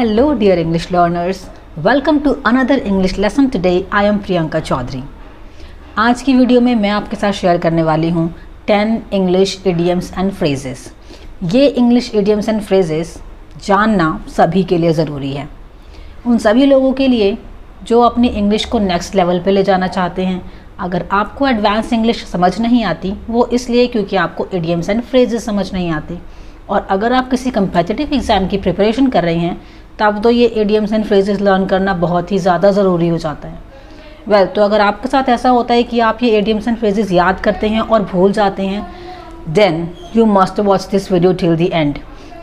Hello dear English learners, welcome to another English lesson. Today I am Priyanka Chaudhary. आज की video में मैं आपके साथ शेयर करने वाली हूँ 10 इंग्लिश idioms एंड phrases. ये इंग्लिश idioms एंड phrases जानना सभी के लिए ज़रूरी है. उन सभी लोगों के लिए जो अपनी इंग्लिश को नेक्स्ट लेवल पे ले जाना चाहते हैं. अगर आपको एडवांस इंग्लिश समझ नहीं आती वो इसलिए क्योंकि आपको idioms एंड phrases समझ नहीं आती, और अगर आप किसी कम्पिटिटिव एग्ज़ाम की प्रिपरेशन कर रहे हैं तब तो ये idioms एंड phrases लर्न करना बहुत ही ज़्यादा ज़रूरी हो जाता है. तो अगर आपके साथ ऐसा होता है कि आप ये idioms एंड phrases याद करते हैं और भूल जाते हैं, then you must watch this video till the end.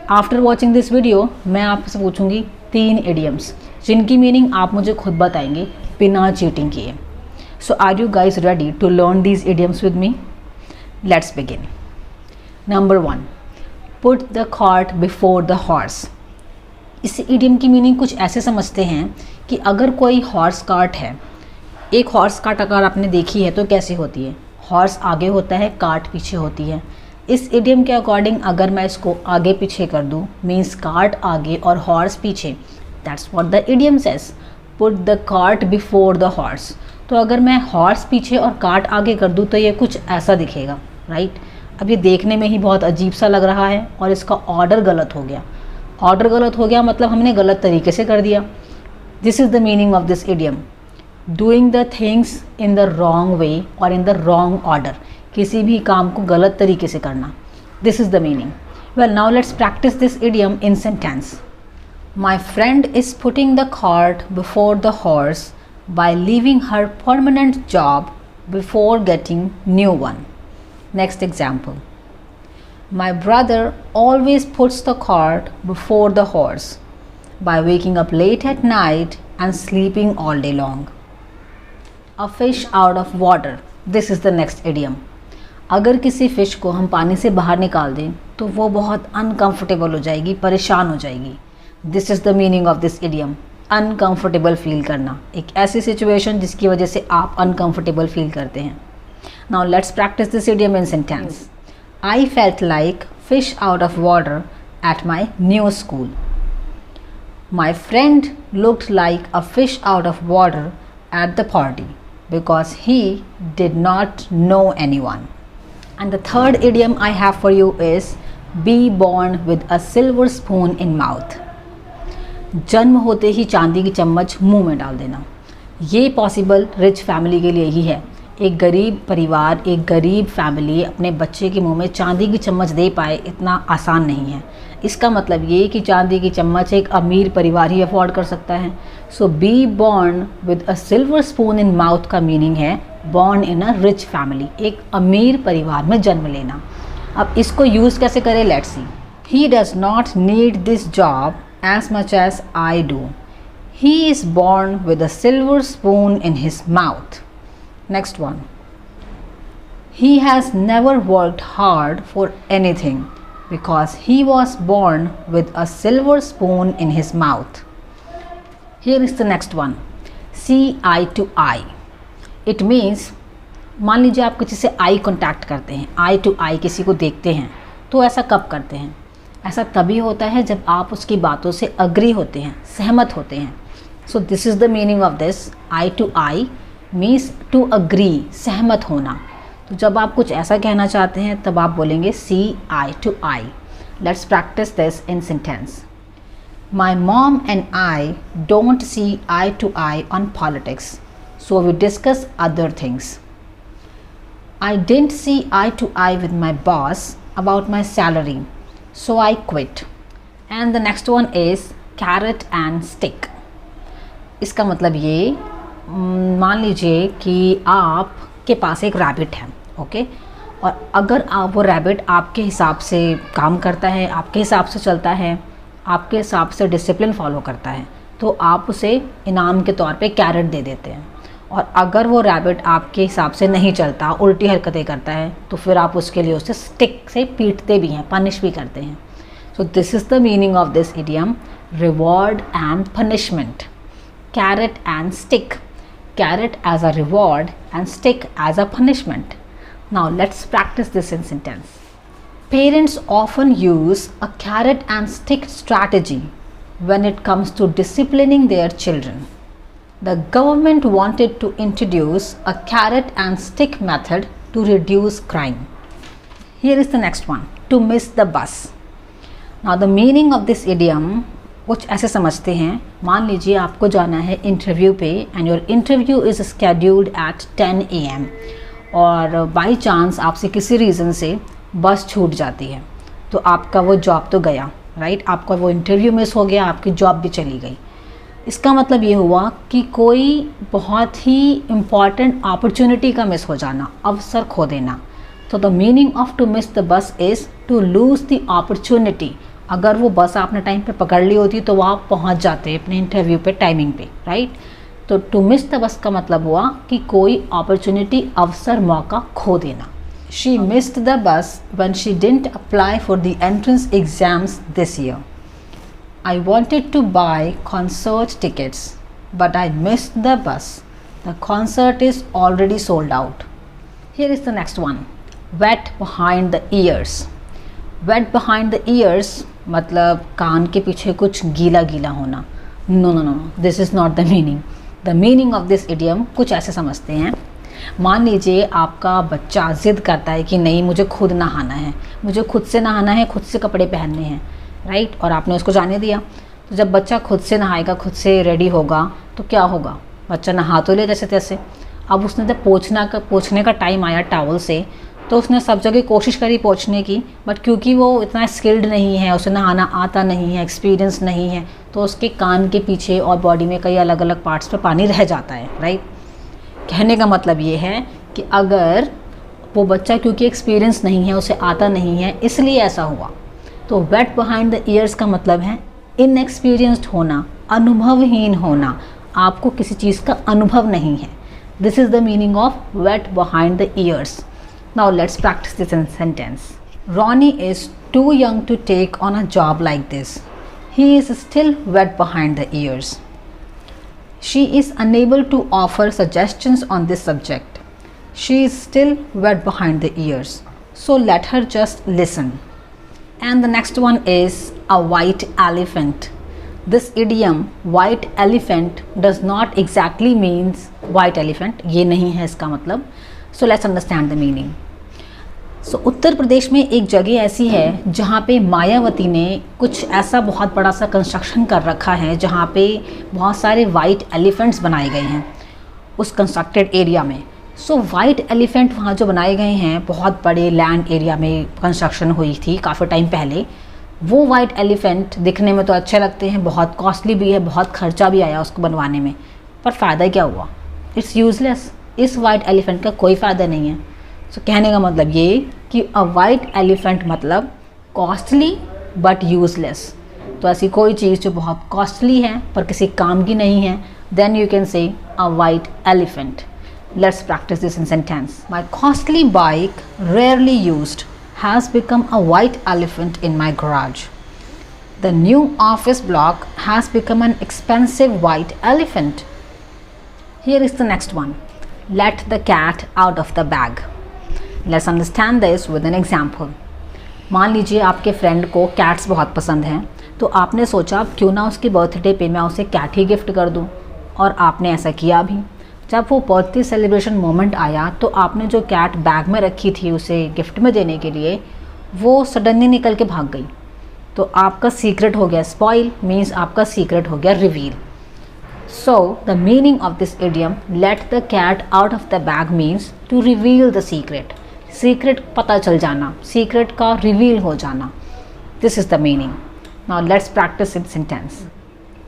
After watching this video मैं आपसे पूछूंगी 3 idioms जिनकी मीनिंग आप मुझे खुद बताएंगे बिना चीटिंग किए. So are you guys ready to learn these idioms with me? Let's begin. Number 1, put the cart before the horse. इस इडियम की मीनिंग कुछ ऐसे समझते हैं कि अगर कोई हॉर्स कार्ट है, एक हॉर्स कार्ट अगर आपने देखी है तो कैसी होती है, हॉर्स आगे होता है, कार्ट पीछे होती है. इस इडियम के अकॉर्डिंग अगर मैं इसको आगे पीछे कर दूँ, मीन्स कार्ट आगे और हॉर्स पीछे, that's what the idiom says, put the cart before the horse. तो अगर मैं हॉर्स पीछे और कार्ट आगे कर दूँ तो ये कुछ ऐसा दिखेगा, राइट. अब ये देखने में ही बहुत अजीब सा लग रहा है और इसका ऑर्डर गलत हो गया. ऑर्डर गलत हो गया मतलब हमने गलत तरीके से कर दिया. This is the meaning of this idiom, doing the things in the wrong way और इन द रॉन्ग ऑर्डर. किसी भी काम को गलत तरीके से करना, this is the meaning. Well now let's practice this idiom in sentence. My friend is putting the cart before the horse by leaving her permanent job before getting new one. Next example. My brother always puts the cart before the horse by waking up late at night and sleeping all day long. A fish out of water. This is the next idiom. अगर किसी fish को हम पानी से बाहर निकाल दें तो वो बहुत अनकंफर्टेबल हो जाएगी, परेशान हो जाएगी. This is the meaning of this idiom. Uncomfortable feel करना, एक ऐसी सिचुएशन जिसकी वजह से आप अनकंफर्टेबल फील करते हैं. Now let's practice this idiom in sentence. I felt like fish out of water at my new school. My friend looked like a fish out of water at the party because he did not know anyone. And the third idiom I have for you is be born with a silver spoon in mouth. जन्म होते ही चांदी की चम्मच मुंह में डाल देना. ये पॉसिबल रिच फैमिली के लिए ही है. एक गरीब परिवार, एक गरीब फैमिली अपने बच्चे के मुंह में चांदी की चम्मच दे पाए, इतना आसान नहीं है. इसका मतलब ये कि चांदी की चम्मच एक अमीर परिवार ही अफोर्ड कर सकता है. So be born with a silver spoon in mouth का मीनिंग है born in a rich family, एक अमीर परिवार में जन्म लेना. अब इसको यूज़ कैसे करें, let's see. He does not need this job as much as I do. He is born with a silver spoon in his mouth. Next one. He has never worked hard for anything because he was born with a silver spoon in his mouth. Here is the next one. See eye to eye. It means, मान लीजिए आप किसी से eye contact करते हैं, आई to आई किसी को देखते हैं, तो ऐसा कब करते हैं? ऐसा तभी होता है जब आप उसकी बातों से अग्री होते हैं, सहमत होते हैं. So this is the meaning of this. Eye to eye means to agree, सहमत होना. तो जब आप कुछ ऐसा कहना चाहते हैं तब आप बोलेंगे see eye to eye. Let's practice this in sentence. My mom and I don't see eye to eye on politics, so we discuss other things. I didn't see eye to eye with my boss about my salary, so I quit. And the next one is carrot and stick. इसका मतलब ये, मान लीजिए कि आपके पास एक rabbit है, okay, और अगर आप वो रैबिट आपके हिसाब से काम करता है, आपके हिसाब से चलता है, आपके हिसाब से डिसिप्लिन फॉलो करता है, तो आप उसे इनाम के तौर पे कैरेट दे देते हैं. और अगर वो रैबिट आपके हिसाब से नहीं चलता, उल्टी हरकतें करता है, तो फिर आप उसके लिए उसे स्टिक से पीटते भी हैं, पनिश भी करते हैं. So this is the meaning of this idiom, reward and punishment. Carat and stick. Carrot as a reward and stick as a punishment. Now let's practice this in sentence. Parents often use a carrot and stick strategy when it comes to disciplining their children. The government wanted to introduce a carrot and stick method to reduce crime. Here is the next one, to miss the bus. Now the meaning of this idiom कुछ ऐसे समझते हैं, मान लीजिए आपको जाना है interview पे and your interview is scheduled at 10 AM और बाई चांस आपसे किसी रीज़न से बस छूट जाती है तो आपका वो जॉब तो गया, राइट? आपका वो इंटरव्यू मिस हो गया, आपकी जॉब भी चली गई। इसका मतलब ये हुआ कि कोई बहुत ही इम्पॉर्टेंट अपॉर्चुनिटी का मिस हो जाना, अवसर खो देना। तो the meaning of to miss the bus is to lose the opportunity. अगर वो बस आपने टाइम पे पकड़ ली होती तो आप पहुंच जाते अपने इंटरव्यू पे टाइमिंग पे, राइट? तो टू मिस द बस का मतलब हुआ कि कोई अपॉर्चुनिटी, अवसर, मौका खो देना। She missed the bus when she didn't apply for the entrance exams this year. I wanted to buy concert tickets but I missed the bus. The concert is already sold out. Here is the next one, wet behind the ears. Wet behind the ears मतलब कान के पीछे कुछ गीला गीला होना। No no no, this is not the meaning. The meaning of this idiom कुछ ऐसे समझते हैं, मान लीजिए आपका बच्चा ज़िद करता है कि नहीं मुझे खुद नहाना है, मुझे खुद से नहाना है, खुद से कपड़े पहनने हैं, राइट? और आपने उसको जाने दिया। तो जब बच्चा खुद से नहाएगा, खुद से रेडी होगा तो क्या होगा? बच्चा नहा तो ले जैसे तैसे, अब उसने जब पोंछने का टाइम आया टॉवल से तो उसने सब जगह कोशिश करी पोंछने की, बट क्योंकि वो इतना स्किल्ड नहीं है, उसे नहाना आता नहीं है, एक्सपीरियंस नहीं है, तो उसके कान के पीछे और बॉडी में कई अलग अलग पार्ट्स पे पानी रह जाता है, राइट? कहने का मतलब ये है कि अगर वो बच्चा क्योंकि एक्सपीरियंस नहीं है, उसे आता नहीं है, इसलिए ऐसा हुआ। तो वेट बिहाइंड द ईयर्स का मतलब है इनएक्सपीरियंस्ड होना, अनुभवहीन होना, आपको किसी चीज़ का अनुभव नहीं है। This is the meaning of wet behind the ears. Now let's practice this in sentence. Ronnie is too young to take on a job like this. He is still wet behind the ears. She is unable to offer suggestions on this subject. She is still wet behind the ears. So let her just listen. And the next one is a white elephant. This idiom white elephant does not exactly means white elephant. ये नहीं है इसका मतलब। So let's understand the meaning. So Uttar Pradesh में एक जगह ऐसी है जहाँ पे मायावती ने कुछ ऐसा बहुत बड़ा सा कंस्ट्रक्शन कर रखा है जहाँ पे बहुत सारे वाइट एलिफेंट्स बनाए गए हैं उस कंस्ट्रक्टेड एरिया में। सो वाइट एलिफेंट वहाँ जो बनाए गए हैं, बहुत बड़े लैंड एरिया में कंस्ट्रक्शन हुई थी काफ़ी टाइम पहले। वो वाइट एलिफेंट दिखने में तो अच्छे लगते हैं, बहुत कॉस्टली भी है, बहुत खर्चा भी आया उसको बनवाने में, पर फ़ायदा क्या हुआ? It's useless. इस वाइट एलिफेंट का कोई फ़ायदा नहीं है। सो कहने का मतलब ये कि अ वाइट एलिफेंट मतलब कॉस्टली बट यूज़लेस। तो ऐसी कोई चीज़ जो बहुत कॉस्टली है पर किसी काम की नहीं है, then you can say a white elephant. Let's practice this in sentence. My costly bike rarely used has become a white elephant in my garage. The new office block has become an expensive white elephant. Here is the next one. Let the cat out of the bag. Let's understand this with an example. मान लीजिए आपके friend को cats बहुत पसंद हैं, तो आपने सोचा क्यों ना उसके बर्थडे पे मैं उसे कैट ही गिफ्ट कर दूं, और आपने ऐसा किया भी। जब वो बर्थडे सेलिब्रेशन मोमेंट आया तो आपने जो कैट बैग में रखी थी उसे गिफ्ट में देने के लिए, वो सडनली निकल के भाग गई। तो आपका सीक्रेट हो गया स्पॉइल, मीन्स आपका सीक्रेट हो गया reveal. So the meaning of this idiom, let the cat out of the bag, means to reveal the secret. Secret पता चल जाना, secret का reveal हो जाना. This is the meaning. Now let's practice in sentence.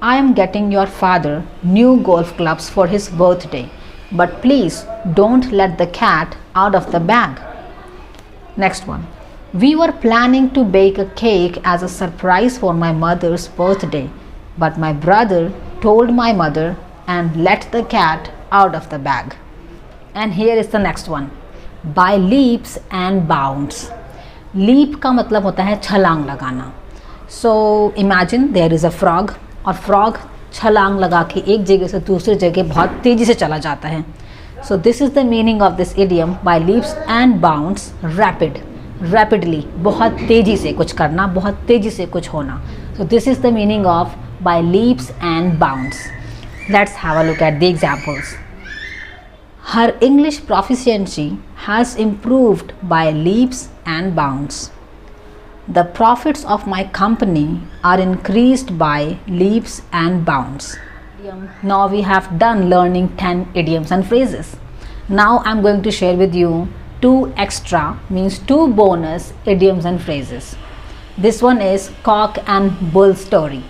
I am getting your father new golf clubs for his birthday, but please don't let the cat out of the bag. Next one. We were planning to bake a cake as a surprise for my mother's birthday, but my brother told my mother and let the cat out of the bag. And here is the next one. By leaps and bounds. Leap का मतलब होता है छलांग लगाना. So imagine there is a frog, और frog छलांग लगा के एक जगह से दूसरी जगह बहुत तेज़ी से चला जाता है. So this is the meaning of this idiom, by leaps and bounds, rapid. Rapidly, बहुत तेज़ी से कुछ करना, बहुत तेज़ी से कुछ होना. So this is the meaning of by leaps and bounds. Let's have a look at the examples. Her English proficiency has improved by leaps and bounds. The profits of my company are increased by leaps and bounds. Now we have done learning 10 idioms and phrases. Now I'm going to share with you 2 extra, means 2 bonus idioms and phrases. This one is cock and bull story.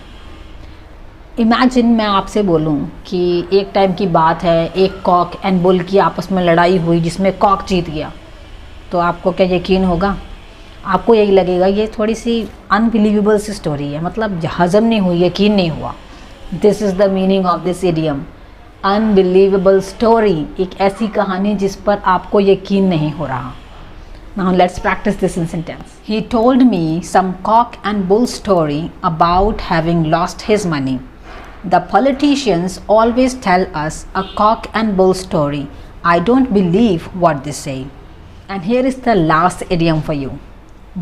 Imagine मैं आपसे बोलूं कि एक time की बात है, एक cock and bull की आपस में लड़ाई हुई जिसमें कॉक जीत गया, तो आपको क्या यकीन होगा? आपको यही लगेगा ये थोड़ी सी अनबिलीवेबल सी स्टोरी है, मतलब हज़म नहीं हुई, यकीन नहीं हुआ. This is the meaning of this idiom, unbelievable story. एक ऐसी कहानी जिस पर आपको यकीन नहीं हो रहा. Now let's practice this in sentence. He told me some cock and bull story about having lost his money. The politicians always tell us a cock and bull story. I don't believe what they say. And here is the last idiom for you.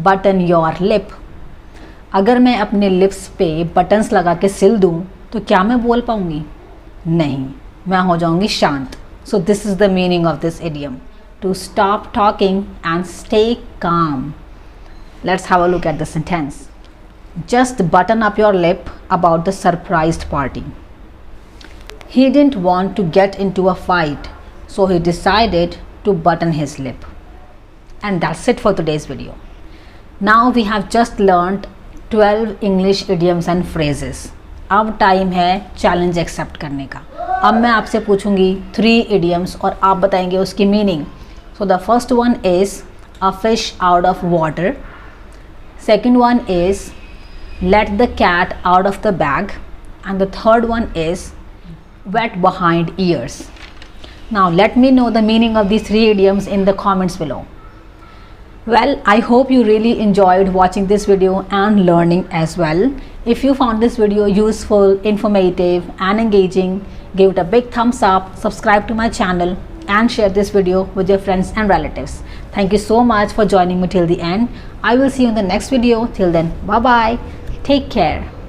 Button your lip. अगर मैं अपने lips पे buttons लगा के सिल दूँ तो क्या मैं बोल पाऊँगी? नहीं, मैं हो जाऊँगी शांत. So this is the meaning of this idiom. To stop talking and stay calm. Let's have a look at the sentence. Just button up your lip about the surprised party. He didn't want to get into a fight, so he decided to button his lip. And that's it for today's video. Now we have just learned 12 English idioms and phrases. अब time है challenge accept करने का. अब मैं आपसे पूछूंगी 3 idioms और आप बताएंगे उसकी meaning. So the first one is a fish out of water. Second one is let the cat out of the bag. And the third one is wet behind ears. Now let me know the meaning of these 3 idioms in the comments below. Well, I hope you really enjoyed watching this video and learning as well. If you found this video useful, informative and engaging, give it a big thumbs up, subscribe to my channel and share this video with your friends and relatives. Thank you so much for joining me till the end. I will see you in the next video. Till then, bye bye. Take care.